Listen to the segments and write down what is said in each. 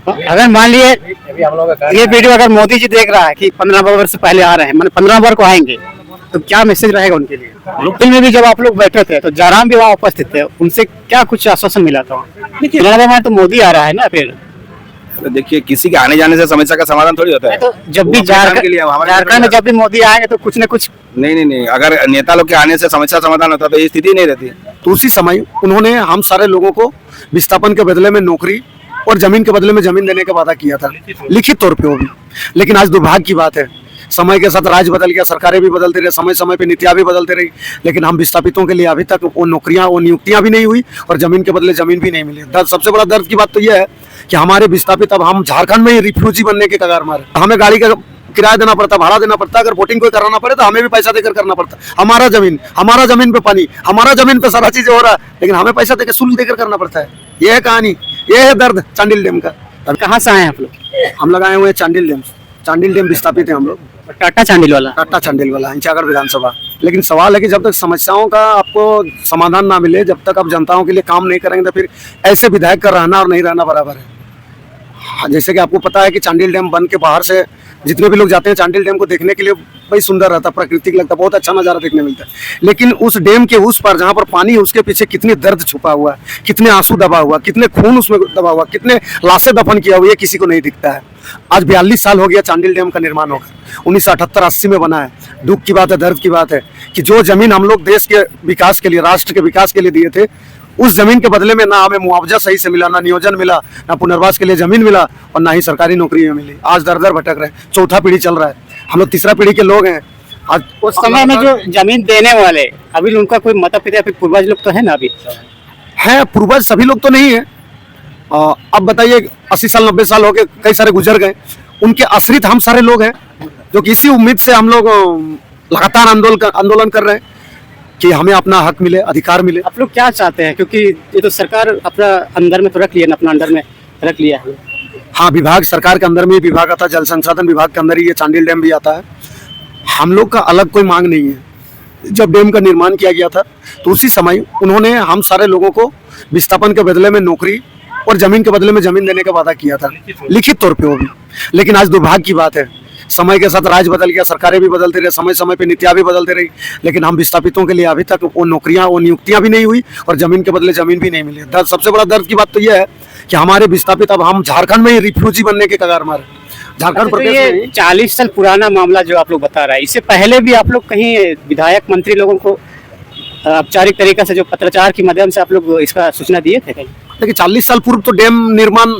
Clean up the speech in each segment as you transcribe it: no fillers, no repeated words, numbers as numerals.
अगर मान लिए ये वीडियो अगर मोदी जी देख रहा है कि 15 वर्ष पहले आ रहे हैं, मतलब 15 वर्ष को आएंगे, तो क्या मैसेज रहेगा उनके लिए? फिल्म में भी जब आप लोग बैठे थे तो जयराम भी वहाँ उपस्थित थे, उनसे क्या कुछ आश्वासन मिला था? में तो मोदी आ रहा है ना फिर। तो देखिए, किसी के आने जाने से समस्या का समाधान थोड़ी होता है। तो जब भी झारखंड में जब भी मोदी आएंगे तो कुछ न कुछ नहीं, अगर नेता लोग के आने से समस्या समाधान होता तो ये स्थिति नहीं रहती। तो उसी समय उन्होंने हम सारे लोगों को विस्थापन के बदले में नौकरी और जमीन के बदले में जमीन देने का वादा किया था, लिखित तौर पे वो भी। लेकिन आज दुर्भाग्य की बात है, समय के साथ राज्य बदल गया, सरकारें भी बदलती रही, समय समय पे नीतियां भी बदलती रही, लेकिन हम विस्थापितों के लिए अभी तक वो नौकरियां, वो नियुक्तियां भी नहीं हुई और जमीन के बदले जमीन भी नहीं मिली। सबसे बड़ा दर्द की बात तो यह है कि हमारे विस्थापित अब हम झारखंड में ही रिफ्यूजी बनने के कगार मारे। हमें गाड़ी का किराया देना पड़ता, भाड़ा देना पड़ता, अगर वोटिंग कोई कराना पड़े तो हमें भी पैसा देकर करना पड़ता। हमारा जमीन पे पानी, हमारा जमीन पे सारा चीजें हो रहा है, लेकिन हमें पैसा देकर शुल्क देकर करना पड़ता है। यह है कहानी, यह है दर्द चांडिल डैम का। अब कहाँ से आए हैं आप लोग? हम लोग आए हुए हैं चांडिल डैम विस्थापित है हम लोग। टाटा चांडिल वाला इंचागढ़ विधानसभा। लेकिन सवाल है कि जब तक समस्याओं का आपको समाधान ना मिले, जब तक आप जनताओं के लिए काम नहीं करेंगे, तो फिर ऐसे विधायक का रहना और नहीं रहना बराबर है। जैसे कि आपको पता है कि चांडिल डैम बन के बाहर से जितने भी लोग जाते हैं चांडिल डैम को देखने के लिए, बड़ी सुंदर रहता, प्राकृतिक लगता, बहुत अच्छा नज़ारा देखने मिलता है। लेकिन उस डैम के उस पर जहाँ पर पानी है, उसके पीछे कितनी दर्द छुपा हुआ है, कितने आंसू दबा हुआ, कितने खून उसमें दबा हुआ, कितने लाशें दफन किया हुआ, ये किसी को नहीं दिखता है। आज 42 साल हो गया चांडिल डैम का निर्माण होकर, 1978-80 में बना है। दुख की बात है, दर्द की बात है कि जो जमीन हम लोग देश के विकास के लिए, राष्ट्र के विकास के लिए दिए थे, उस जमीन के बदले में ना हमें मुआवजा सही से मिला, ना नियोजन मिला, ना पुनर्वास के लिए जमीन मिला, और ना ही सरकारी नौकरी मिली। आज दर दर भटक रहे, चौथा पीढ़ी चल रहा है, हम लोग तीसरा पीढ़ी के लोग हैं। आज उस समय में जो जमीन देने वाले, अभी उनका कोई माता पिता फिर पूर्वज लोग तो है ना? अभी है पूर्वज, सभी लोग तो नहीं है। अब बताइए, 80 साल 90 साल हो गए, कई सारे गुजर गए, उनके आश्रित हम सारे लोग हैं, जो कि इसी उम्मीद से हम लोग लगातार आंदोलन कर रहे हैं कि हमें अपना हक मिले, अधिकार मिले। आप लोग क्या चाहते हैं? क्योंकि ये तो सरकार अपना अंदर में तो रख लिया ना, अपना अंडर में रख लिया है। हाँ, विभाग सरकार के अंदर में ही विभाग आता है, जल संसाधन विभाग के अंदर ही ये चांडिल डैम भी आता है। हम लोग का अलग कोई मांग नहीं है। जब डैम का निर्माण किया गया था तो उसी समय उन्होंने हम सारे लोगों को विस्थापन के बदले में नौकरी और जमीन के बदले में जमीन देने का वादा किया था, लिखित तौर पे वो भी। लेकिन आज दुर्भाग्य की बात है, समय के साथ राज्य बदल गया, सरकारें भी बदलती रही, समय समय पे नीतियां भी बदलती रही, लेकिन हम विस्थापितों के लिए अभी तक वो नौकरियां, वो नियुक्तियां भी नहीं हुई और जमीन के बदले जमीन भी नहीं मिली। सबसे बड़ा दर्द की बात तो यह है कि हमारे विस्थापित अब हम झारखंड में ही रिफ्यूजी बनने के कगार मारे। झारखंड प्रदेश में 40 साल पुराना मामला जो आप लोग बता रहा है, इससे पहले भी आप लोग कहीं विधायक मंत्री लोगों को औपचारिक तरीके से जो पत्रचार के माध्यम से आप लोग इसका सूचना दिए थे कहीं? देखिए, 40 साल पूर्व तो डैम निर्माण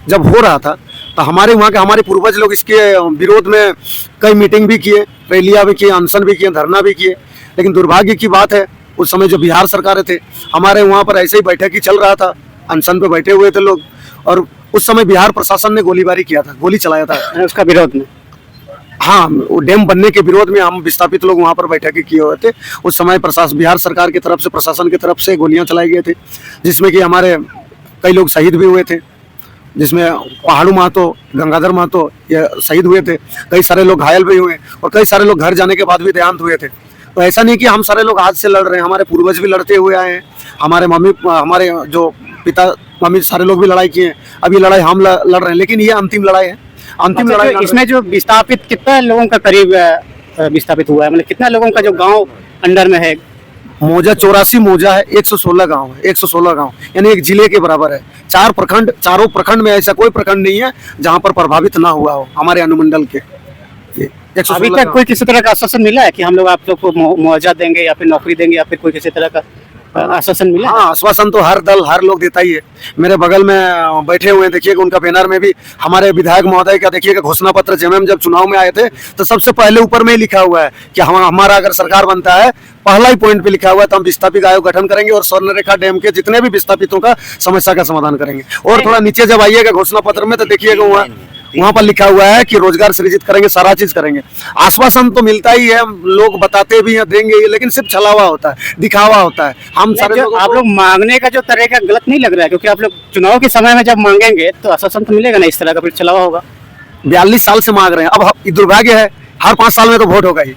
जब हो रहा था तो हमारे वहाँ के हमारे पूर्वज लोग इसके विरोध में कई मीटिंग भी किए, रैलियाँ भी किए, अनशन भी किए, धरना भी किए। लेकिन दुर्भाग्य की बात है, उस समय जो बिहार सरकार थे, हमारे वहाँ पर ऐसे ही बैठक ही चल रहा था, अनशन पे बैठे हुए थे लोग, और उस समय बिहार प्रशासन ने गोलीबारी किया था, गोली चलाया था उसका विरोध में। हाँ, वो डैम बनने के विरोध में हम विस्थापित लोग वहाँ पर बैठक किए हुए थे। उस समय बिहार सरकार की तरफ से, प्रशासन की तरफ से गोलियाँ चलाई गई थी, जिसमें कि हमारे कई लोग शहीद भी हुए थे, जिसमें पहाड़ू महतो, गंगाधर महतो ये शहीद हुए थे, कई सारे लोग घायल भी हुए और कई सारे लोग घर जाने के बाद भी देहांत हुए थे। तो ऐसा नहीं कि हम सारे लोग आज से लड़ रहे हैं, हमारे पूर्वज भी लड़ते हुए आए हैं, हमारे जो पिता मम्मी सारे लोग भी लड़ाई किए हैं। अब ये लड़ाई हम लड़ रहे हैं, लेकिन ये अंतिम लड़ाई है, अंतिम लड़ाई। इसमें जो विस्थापित कितना लोगों का करीब विस्थापित हुआ है, मतलब कितना लोगों का जो गाँव अंडर में है? मौजा 84 मौजा है, 116 गांव है, 116 गांव यानी एक जिले के बराबर है। चारों प्रखंड में ऐसा कोई प्रखंड नहीं है जहां पर प्रभावित ना हुआ हो हमारे अनुमंडल के। अभी तक कोई किसी तरह का आश्वासन मिला है कि हम लोग आप लोग को मुआवजा देंगे या फिर नौकरी देंगे या फिर कोई किसी तरह का आश्वासन मिला? हाँ, आश्वासन तो हर दल, हर लोग देता ही है। मेरे बगल में बैठे हुए हैं, देखिएगा उनका बैनर में भी हमारे विधायक महोदय का देखिएगा घोषणा पत्र, जब चुनाव में आए थे तो सबसे पहले ऊपर में ही लिखा हुआ है कि हमारा अगर सरकार बनता है, पहला ही पॉइंट पे लिखा हुआ है तो हम विस्थापित आयोग गठन करेंगे और स्वर्णरेखा डैम के जितने भी विस्थापितों का समस्या का समाधान करेंगे। और थोड़ा नीचे जब आइएगा घोषणा पत्र में तो देखिएगा वहाँ पर लिखा हुआ है कि रोजगार सृजित करेंगे, सारा चीज करेंगे। आश्वासन तो मिलता ही है, लोग बताते भी हैं देंगे, लेकिन सिर्फ छलावा होता है, दिखावा होता है। हम सारे आप लोग मांगने का जो तरीका गलत नहीं लग रहा है? क्योंकि आप लोग चुनाव के समय में जब मांगेंगे तो आश्वासन तो मिलेगा ना, इस तरह का फिर छलावा होगा। 42 साल से मांग रहे हैं, अब दुर्भाग्य है हर 5 साल में तो वोट होगा ही,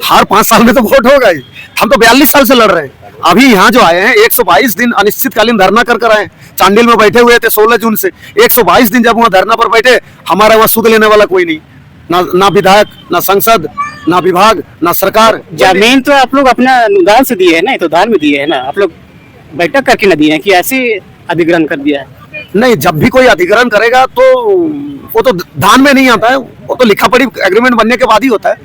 हर 5 साल में तो वोट होगा ही। हम तो 42 साल से लड़ रहे हैं अभी यहाँ जो आए हैं 122 दिन अनिश्चितकालीन धरना कर आए हैं। चांडिल में बैठे हुए थे 16 जून से, 122 दिन जब वहाँ धरना पर बैठे, हमारा वहाँ सुध लेने वाला कोई नहीं, ना विधायक, ना संसद, ना विभाग, ना सरकार। जमीन तो आप लोग अपना अनुदान से दिए है ना, तो दान में दिए है ना, आप लोग बैठक करके ना दिए हैं कि ऐसे अधिग्रहण कर दिया है? नहीं, जब भी कोई अधिग्रहण करेगा तो वो तो धान में नहीं आता है, वो तो लिखा पढ़ी एग्रीमेंट बनने के बाद ही होता है।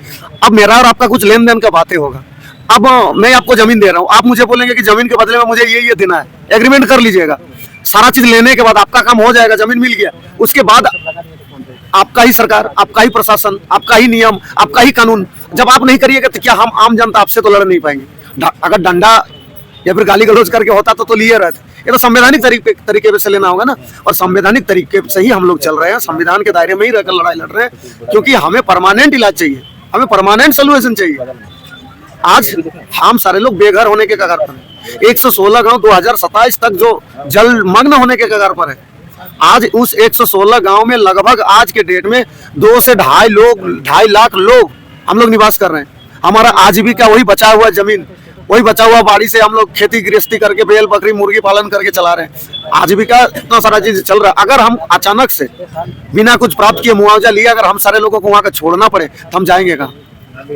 अब मेरा और आपका कुछ लेन देन का बातें होगा। अब मैं आपको जमीन दे रहा हूँ, आप मुझे बोलेंगे कि जमीन के बदले में मुझे ये देना है, एग्रीमेंट कर लीजिएगा। सारा चीज लेने के बाद आपका काम हो जाएगा, जमीन मिल गया, उसके बाद आपका ही सरकार, आपका ही प्रशासन, आपका ही नियम, आपका ही कानून। जब आप नहीं करिएगा तो क्या हम आम जनता आपसे तो लड़ नहीं पाएंगे। अगर डंडा या फिर गाली गलौज करके होता तो लिए रहते। ये तो संवैधानिक तरीके से लेना होगा ना, और संवैधानिक तरीके से ही हम लोग चल रहे हैं, संविधान के दायरे में ही रहकर लड़ाई लड़ रहे हैं, क्योंकि हमें परमानेंट इलाज चाहिए, हमें परमानेंट सोल्यूशन चाहिए। आज हम सारे लोग बेघर होने के कगार पर हैं। 116 गांव 2027 तक जो जलमग्न होने के कगार पर है। आज उस 116 गांव में लगभग आज के डेट में 2 से 2.5 लाख लोग हम लोग निवास कर रहे हैं। हमारा आजीविका वही बचा हुआ जमीन, वही बचा हुआ बाड़ी से हम लोग खेती गृहस्थी करके, बैल बकरी मुर्गी पालन करके चला रहे हैं। आजीविका इतना सारा चीज चल रहा है। अगर हम अचानक से बिना कुछ प्राप्त किए मुआवजा लिए अगर हम सारे लोगों को वहां का छोड़ना पड़े तो हम जाएंगे कहाँ?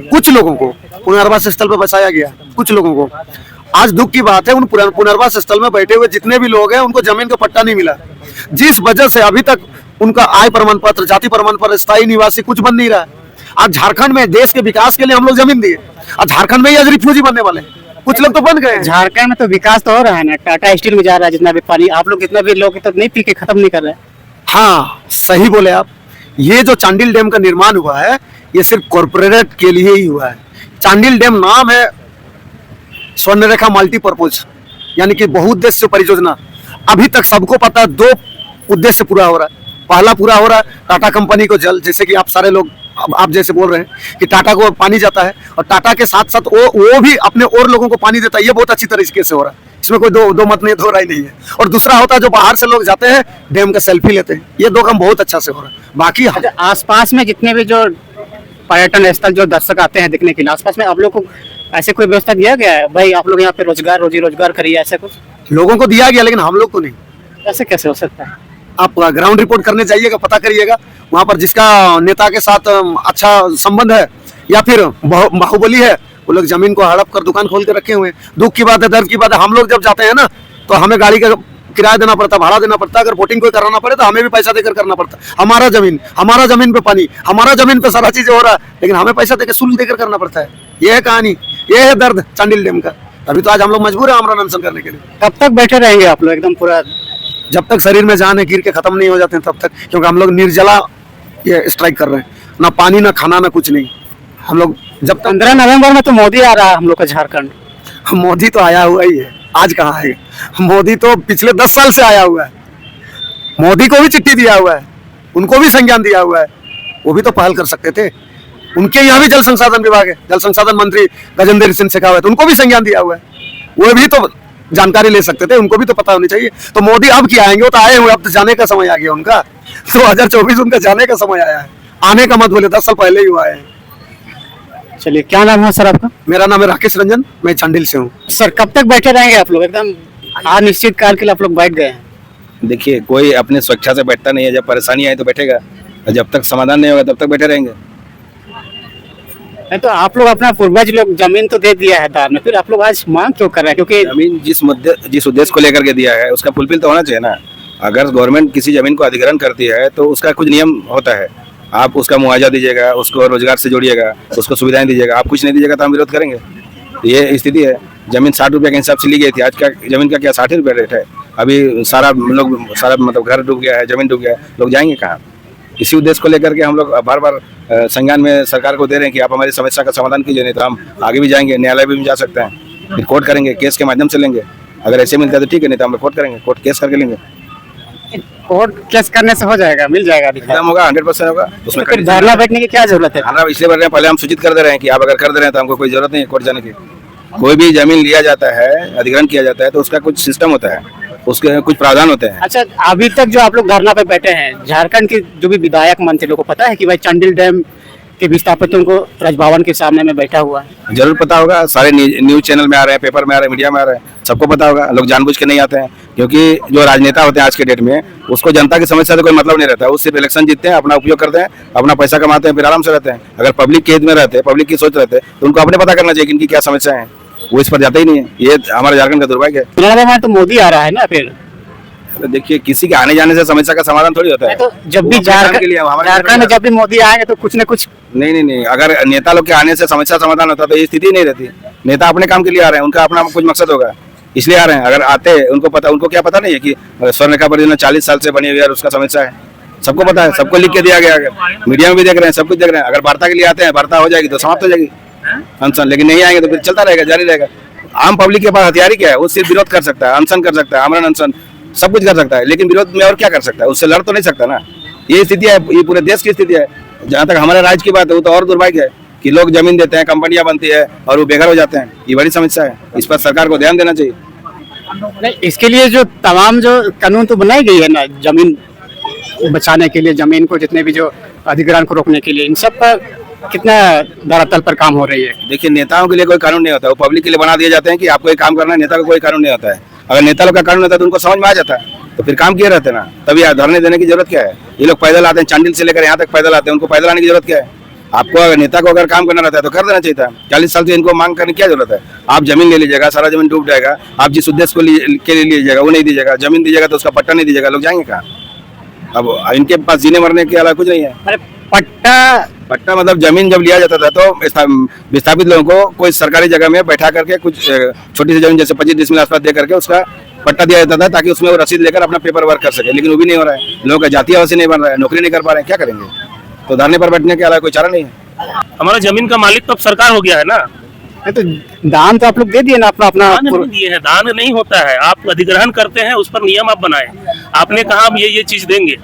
कुछ लोगों को पुनर्वास स्थल पर बसाया गया, कुछ लोगों को। आज दुख की बात है, उन पुनर्वास स्थल में बैठे हुए जितने भी लोग हैं उनको जमीन का पट्टा नहीं मिला, जिस वजह से अभी तक उनका आय प्रमाण पत्र, जाति प्रमाण पत्र, स्थायी निवासी कुछ बन नहीं रहा है। आज झारखंड में देश के विकास के लिए हम लोग जमीन दिए, आज झारखंड में ही आज रिफ्यूजी बनने वाले, कुछ लोग तो बन गए। झारखंड में तो विकास तो हो रहा है ना, टाटा स्टील में जा रहा है जितना भी पानी, आप लोग कितना भी लोग तो नहीं पी के खत्म नहीं कर रहे हैं। हाँ, सही बोले आप। ये जो चांडिल डैम का निर्माण हुआ है ये सिर्फ कॉर्पोरेट के लिए ही हुआ है। चांडिल डैम नाम है स्वर्णरेखा मल्टीपर्पज, यानी कि बहुउद्देश्य परियोजना। अभी तक सबको पता है 2 उद्देश्य पूरा हो रहा है। पहला पूरा हो रहा है टाटा कंपनी को जल, जैसे कि आप सारे लोग आप जैसे बोल रहे हैं कि टाटा को पानी जाता है, और टाटा के साथ साथ वो भी अपने और लोगों को पानी देता है। ये बहुत अच्छी तरीके से हो रहा है, इसमें कोई दो मत नहीं, दो राय नहीं है। और दूसरा होता है जो बाहर से लोग जाते हैं डैम का सेल्फी लेते हैं। ये 2 काम बहुत अच्छा से हो रहा है। बाकी अच्छा, आसपास में जितने भी जो पर्यटन स्थल जो दर्शक आते हैं देखने के लिए, आसपास में आप लोग को ऐसे कोई व्यवस्था दिया गया है भाई आप लोग यहाँ पे रोजी रोजगार करिए, ऐसा कुछ लोगों को दिया गया, लेकिन हम लोग को नहीं। ऐसे कैसे हो सकता है? आप ग्राउंड रिपोर्ट करने जाइएगा, पता करिएगा वहां पर जिसका नेता के साथ अच्छा संबंध है या फिर बाहुबली है, वो लोग जमीन को हड़प कर दुकान खोल के रखे हुए हैं। दुख की बात है, दर्द की बात है। हम लोग जब जाते हैं ना तो हमें गाड़ी का किराया देना पड़ता, भाड़ा देना पड़ता। अगर वोटिंग कोई कराना पड़े तो हमें भी पैसा देकर करना पड़ता। हमारा जमीन पे पानी, हमारा जमीन पे सारा चीज हो रहा है, लेकिन हमें पैसा देकर शुल्क देकर करना पड़ता है। ये है कहानी, ये है दर्द चांडिल डैम का। अभी तो आज हम लोग मजबूर है आमरण अनशन करने के लिए। कब तक बैठे रहेंगे आप लोग एकदम पूरा? जब तक शरीर में जान है, गिर के खत्म नहीं हो जाते हैं तब तक, क्योंकि हम लोग निर्जला ये स्ट्राइक कर रहे हैं। ना पानी, ना खाना, ना कुछ नहीं। हम लोग जब 15 नवंबर में तो मोदी आ रहा है हम लोग का झारखंड। मोदी तो आया हुआ ही है, आज कहाँ है मोदी? तो पिछले 10 साल से आया हुआ है। मोदी को भी चिट्ठी दिया हुआ है, उनको भी संज्ञान दिया हुआ है, वो भी तो पहल कर सकते थे। उनके यहाँ भी जल संसाधन विभाग है, जल संसाधन मंत्री गजेंद्र सिंह शेखावत, उनको भी संज्ञान दिया हुआ है, वो भी तो जानकारी ले सकते थे, उनको भी तो पता होनी चाहिए। तो मोदी अब क्या आएंगे? वो तो आए हुए, अब तो जाने का समय आ गया उनका। 2024 उनका जाने का समय आया है, आने का मत बोले, 10 साल पहले ही हुआ है। चलिए, क्या नाम है सर आपका? मेरा नाम है राकेश रंजन, मैं चांडिल से हूँ। सर कब तक बैठे रहेंगे आप लोग? एकदम अनिश्चित काल के लिए आप लोग बैठ गए हैं। देखिए, कोई अपने स्वेच्छा से बैठता नहीं है। जब परेशानी आए तो बैठेगा, और जब तक समाधान नहीं होगा तब तक बैठे रहेंगे। नहीं तो आप लोग अपना पूर्वज लोग जमीन तो दे दिया है दान में, फिर आप लोग आज मांग क्यों कर रहे हैं? क्योंकि जमीन जिस उद्देश्य को लेकर के दिया है उसका फुलफिल तो होना चाहिए ना। अगर गवर्नमेंट किसी जमीन को अधिग्रहण करती है तो उसका कुछ नियम होता है। आप उसका मुआवजा दीजिएगा, उसको रोजगार से जोड़िएगा, उसको सुविधाएं दीजिएगा। आप कुछ नहीं दीजिएगा तो हम विरोध करेंगे। ये स्थिति है। जमीन 60 रुपये के हिसाब से ली गई थी, आज का जमीन का क्या 60 रुपये रेट है? अभी सारा मतलब घर डूब गया है, जमीन डूब गया है, लोग जाएंगे कहाँ? इसी उद्देश्य को लेकर के हम लोग बार बार संज्ञान में सरकार को दे रहे हैं कि आप हमारी समस्या का समाधान कीजिए, नहीं तो हम आगे भी जाएंगे, न्यायालय भी जा सकते हैं, फिर कोर्ट करेंगे, केस के माध्यम से लेंगे। अगर ऐसे मिलता है तो ठीक है, नहीं तो हम लोग कोर्ट करेंगे, कोर्ट केस करके लेंगे। कोर्ट केस करने से हो जाएगा, मिल जाएगा, एकदम होगा, 100% होगा। उसमें फिर धरना बैठने की क्या जरूरत है? धरना इसलिए बैठ रहे हैं, पहले हम सूचित कर दे रहे हैं कि आप अगर कर दे रहे हैं तो हमको कोई जरूरत नहीं है कोर्ट जाने की। कोई भी जमीन लिया जाता है, अधिग्रहण किया जाता है तो उसका कुछ सिस्टम होता है, उसके कुछ प्रावधान होते हैं। अच्छा, अभी तक जो आप लोग धरना पे बैठे हैं, झारखंड के जो भी विधायक मंत्री लोगों को पता है कि भाई चांडिल डैम कि विस्थापितों को राजभवन के सामने में बैठा हुआ है? जरूर पता होगा, सारे न्यूज चैनल में आ रहे हैं, पेपर में आ रहे हैं, मीडिया में आ रहे हैं, सबको पता होगा। लोग जानबूझ के नहीं आते हैं, क्योंकि जो राजनेता होते हैं आज के डेट में, उसको जनता की समस्या से कोई मतलब नहीं रहता है। वो सिर्फ इलेक्शन जीतते हैं, अपना उपयोग करते हैं, अपना पैसा कमाते हैं, फिर आराम से रहते हैं। अगर पब्लिक के हित में रहते हैं, पब्लिक की सोच रहते हैं, तो उनको अपने पता करना चाहिए कि इनकी क्या समस्या है। वो इस पर जाते ही नहीं है। ये हमारे झारखंड का दुर्भाग्य है। चुनाव में तो मोदी आ रहा है ना, फिर तो देखिए, किसी के आने जाने से समस्या का समाधान थोड़ी होता है। तो जब भी वो अपने काम के लिए हमारे झारखंड में जब भी मोदी आएंगे तो कुछ न कुछ नहीं, अगर नेता लोग के आने से समस्या समाधान होता तो ये स्थिति नहीं रहती। नेता अपने काम के लिए आ रहे हैं, उनका अपना कुछ मकसद होगा, इसलिए आ रहे हैं। अगर आते, उनको क्या पता नहीं है कि स्वर्णरेखा परियोजना 40 साल से बनी हुई है और उसका समस्या है, सबको पता है, सबको लिख के दिया गया है, मीडिया में भी देख रहे हैं, सब कुछ देख रहे हैं। अगर वार्ता के लिए आते हैं, वार्ता हो जाएगी तो समाप्त हो जाएगी अनशन, लेकिन नहीं आएंगे तो फिर चलता रहेगा, जारी रहेगा। आम पब्लिक के पास हथियार ही क्या है? वो सिर्फ विरोध कर सकता है, अनशन कर सकता है, आमरण अनशन सब कुछ कर सकता है, लेकिन विरोध में और क्या कर सकता है? उससे लड़ तो नहीं सकता ना। ये स्थिति है, ये पूरे देश की स्थिति है। जहाँ तक हमारे राज्य की बात है, वो तो और दुर्भाग्य है कि लोग जमीन देते हैं, कंपनियां बनती है और वो बेघर हो जाते हैं। ये बड़ी समस्या है, इस पर सरकार को ध्यान देना चाहिए। नहीं, इसके लिए जो तमाम जो कानून तो बनाई गई है ना, जमीन बचाने के लिए, जमीन को जितने भी जो अधिग्रहण को रोकने के लिए, इन सब पर कितना धरातल पर काम हो रही है? देखिए, नेताओं के लिए कोई कानून नहीं होता, वो पब्लिक के लिए बना दिए जाते हैं कि आपको ये काम करना है। नेता का कोई कानून नहीं होता है। अगर नेता लोग का कानून होता है तो उनको समझ में आ जाता है, तो फिर काम किए रहते ना। तभी धरने देने की जरूरत क्या है? ये लोग पैदल आते हैं, चांडिल से लेकर यहाँ तक पैदल आते हैं, उनको पैदल आने की जरूरत क्या है? आपको अगर नेता को अगर काम करना रहता है तो कर देना चाहिए था। 40 साल से इनको मांग करने की क्या जरूरत है? आप जमीन ले लीजिएगा, सारा जमीन डूब जाएगा। आप जिस उद्देश्य के लिए लीजिएगा वो नहीं दीजिएगा, जमीन दीजिएगा तो उसका पट्टा नहीं दीजिएगा, लोग जाएंगे कहाँ? अब इनके पास जीने मरने के अलावा कुछ नहीं है। अरे पट्टा मतलब जमीन जब लिया जाता था तो विस्थापित लोगों को कोई सरकारी जगह में बैठा करके कुछ छोटी सी जमीन जैसे 25 डिसमिल आसपास दे करके उसका पट्टा दिया जाता था, ताकि उसमें वो रसीद लेकर अपना पेपर वर्क कर सके। लेकिन वो भी नहीं हो रहा है। लोगों का जातीय आवासीय नहीं बन रहा है, नौकरी नहीं कर पा रहे हैं, क्या करेंगे? तो धरने पर बैठने के अलावा कोई चारा नहीं है। हमारा जमीन का मालिक तो अब सरकार हो गया है ना। तो दान तो आप लोग दे दिए ना, अपना दान नहीं दिए हैं, दान नहीं होता है। आप अधिग्रहण करते हैं, उस पर नियम आप बनाए। आपने कहा हम ये चीज देंगे,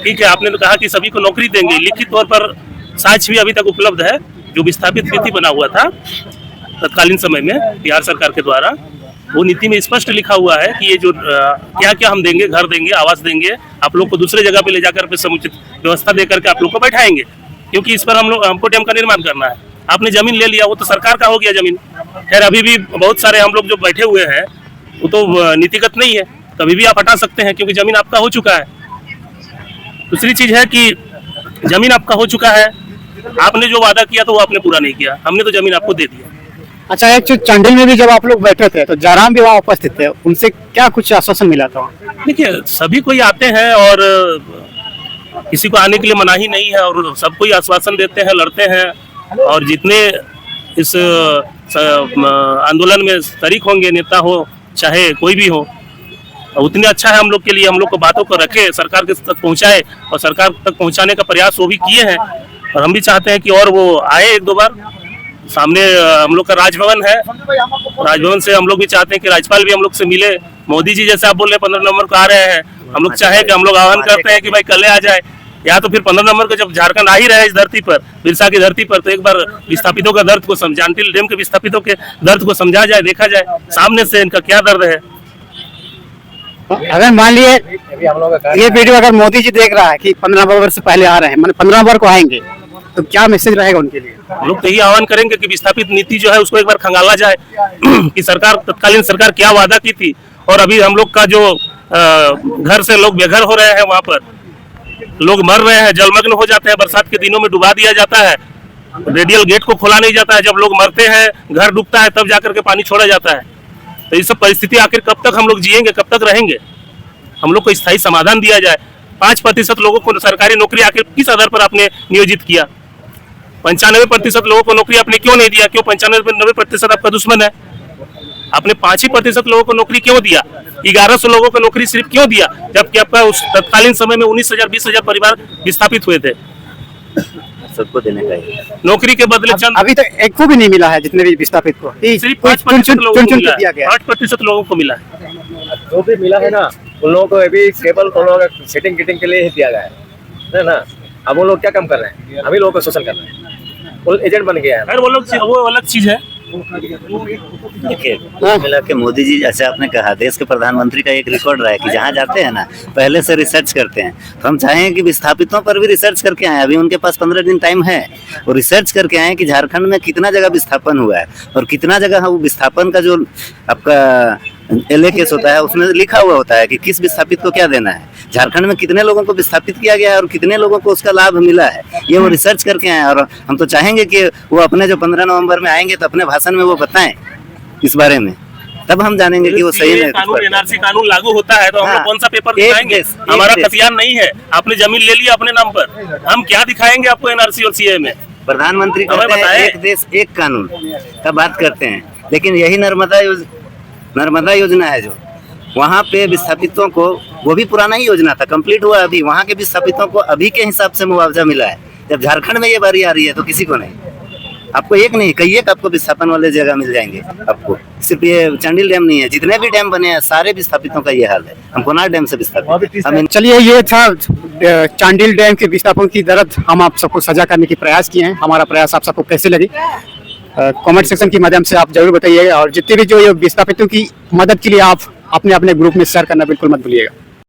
ठीक है। आपने तो कहा कि सभी को नौकरी देंगे, लिखित तौर पर साक्ष्य भी अभी तक उपलब्ध है। जो विस्थापित नीति बना हुआ था तत्कालीन समय में बिहार सरकार के द्वारा, वो नीति में स्पष्ट लिखा हुआ है कि ये जो क्या क्या हम देंगे, घर देंगे, आवास देंगे, आप लोग को दूसरे जगह पे ले जाकर पे समुचित व्यवस्था दे करके आप लोग को बैठाएंगे, क्योंकि इस पर हमको डैम का निर्माण करना है। आपने जमीन ले लिया, वो तो सरकार का हो गया जमीन। खैर, अभी भी बहुत सारे हम लोग जो बैठे हुए हैं वो तो नीतिगत नहीं है, कभी भी आप हटा सकते हैं, क्योंकि जमीन आपका हो चुका है। दूसरी चीज है कि जमीन आपका हो चुका है, आपने जो वादा किया तो वो आपने पूरा नहीं किया, हमने तो जमीन आपको दे दिया। अच्छा, एक चांडिल में भी जब आप लोग बैठे थे तो जयराम भी वहाँ उपस्थित थे, उनसे क्या कुछ आश्वासन मिला था? देखिए, सभी कोई आते हैं और किसी को आने के लिए मनाही नहीं है, और सबको ही आश्वासन देते हैं, लड़ते हैं, और जितने इस आंदोलन में शरीक होंगे, नेता हो चाहे कोई भी हो, उतने अच्छा है हम लोग के लिए। हम लोग को बातों को रखे, सरकार के तक पहुंचाए, और सरकार तक पहुंचाने का प्रयास वो भी किए हैं। और हम भी चाहते हैं कि और वो आए एक दो बार। सामने हम लोग का राजभवन है, राजभवन से हम लोग भी चाहते हैं कि राज्यपाल भी हम लोग से मिले। मोदी जी जैसे आप बोल रहे हैं 15 नवंबर को आ रहे हैं, हम लोग चाहे कि हम लोग आह्वान करते हैं कि भाई कल आ जाए, या तो फिर 15 नवंबर को जब झारखंड आ ही रहे इस धरती पर, बिरसा की धरती पर, तो एक बार विस्थापितों का दर्द को समझा, चांडिल डैम के विस्थापितों के दर्द को समझा जाए, देखा जाए सामने से इनका क्या दर्द है। अगर मान लिए ये वीडियो अगर मोदी जी देख रहा है कि 15 वर्ष पहले आ रहे हैं, मतलब 15 नवंबर को आएंगे, तो क्या मैसेज रहेगा उनके लिए? हम लोग तो यही आह्वान करेंगे कि विस्थापित नीति जो है उसको एक बार खंगाला जाए कि सरकार, तत्कालीन सरकार क्या वादा की थी, और अभी हम लोग का जो घर से लोग बेघर हो रहे हैं, वहाँ पर लोग मर रहे हैं, जलमग्न हो जाते हैं, बरसात के दिनों में डुबा दिया जाता है, रेडियल गेट को खोला नहीं जाता है, जब लोग मरते हैं, घर डूबता है, तब जाकर के पानी छोड़ा जाता है। तो ये सब परिस्थिति आखिर कब तक हम लोग जिएंगे, कब तक रहेंगे? हम लोग को स्थायी समाधान दिया जाए। 5% लोगों को सरकारी नौकरी आखिर किस आधार पर आपने नियोजित किया? 95% लोगों को नौकरी आपने क्यों नहीं दिया? क्यों 95-90% आपका दुश्मन है? आपने 5% लोगों को नौकरी क्यों दिया? 1100 लोगों को नौकरी सिर्फ क्यों दिया, जबकि आपका उस तत्कालीन समय में 19,000-20,000 परिवार विस्थापित हुए थे। सबको देने का नौकरी के बदले चंद, अभी तक एक को भी नहीं मिला है, जितने भी विस्थापित को सिर्फ 5% लोगों को मिला है, 8% लोगों को मिला है। जो भी मिला है ना, उन लोगों को अभी केवल उन लोगों का सेटिंग गिटिंग के लिए ही दिया गया है ना। अब वो लोग क्या काम कर रहे हैं? अभी लोगों को शोषण कर रहे हैं, वो एजेंट बन गया है। वो अलग चीज है, देखिए कुल मिला के मोदी जी, जैसे आपने कहा, देश के प्रधानमंत्री का एक रिकॉर्ड रहा है कि जहाँ जाते हैं ना पहले से रिसर्च करते हैं। तो हम चाहेंगे कि विस्थापितों पर भी रिसर्च करके आए। अभी उनके पास 15 दिन टाइम है, वो रिसर्च करके आए कि झारखंड में कितना जगह विस्थापन हुआ है और कितना जगह वो विस्थापन का जो आपका LA केस होता है उसमें लिखा हुआ होता है कि किस विस्थापित को क्या देना है, झारखंड में कितने लोगों को विस्थापित किया गया है और कितने लोगों को उसका लाभ मिला है, ये वो रिसर्च करके आए। और हम तो चाहेंगे कि वो अपने जो 15 नवंबर में आएंगे तो अपने भाषण में वो बताएं इस बारे में, तब हम जानेंगे कि वो सही में कानून NRC कानून लागू होता है तो हम हाँ, लोग कौन सा पेपर एक दिखाएंगे? देश, एक हमारा देश। खतियान नहीं है, आपने जमीन ले ली अपने नाम पर, हम क्या दिखाएंगे आपको NRC और CA में? प्रधानमंत्री हमें कहते हैं बताएं। एक देश एक कानून का बात करते हैं, लेकिन यही नर्मदा योजना है जो वहाँ पे विस्थापितों को, वो भी पुराना ही योजना था, कंप्लीट हुआ अभी, वहाँ के विस्थापितों को अभी के हिसाब से मुआवजा मिला है। जब झारखंड में ये बारी आ रही है तो किसी को नहीं, आपको एक नहीं कई एक आपको विस्थापन वाले जगह मिल जाएंगे। आपको सिर्फ ये चांडिल डैम नहीं है, जितने भी डैम बने हैं सारे विस्थापितों का ये हाल है। हम कोनार डैम से विस्थापित हम चलिए, ये था चांडिल डैम के विस्थापन की दर्द हम आप सबको सजा करने की प्रयास किए हैं। हमारा प्रयास आप सबको कैसे लगी कमेंट सेक्शन के माध्यम से आप जरूर बताइएगा, और जितने भी जो ये विस्थापितों की मदद के लिए आप अपने अपने ग्रुप में शेयर करना बिल्कुल मत भूलिएगा।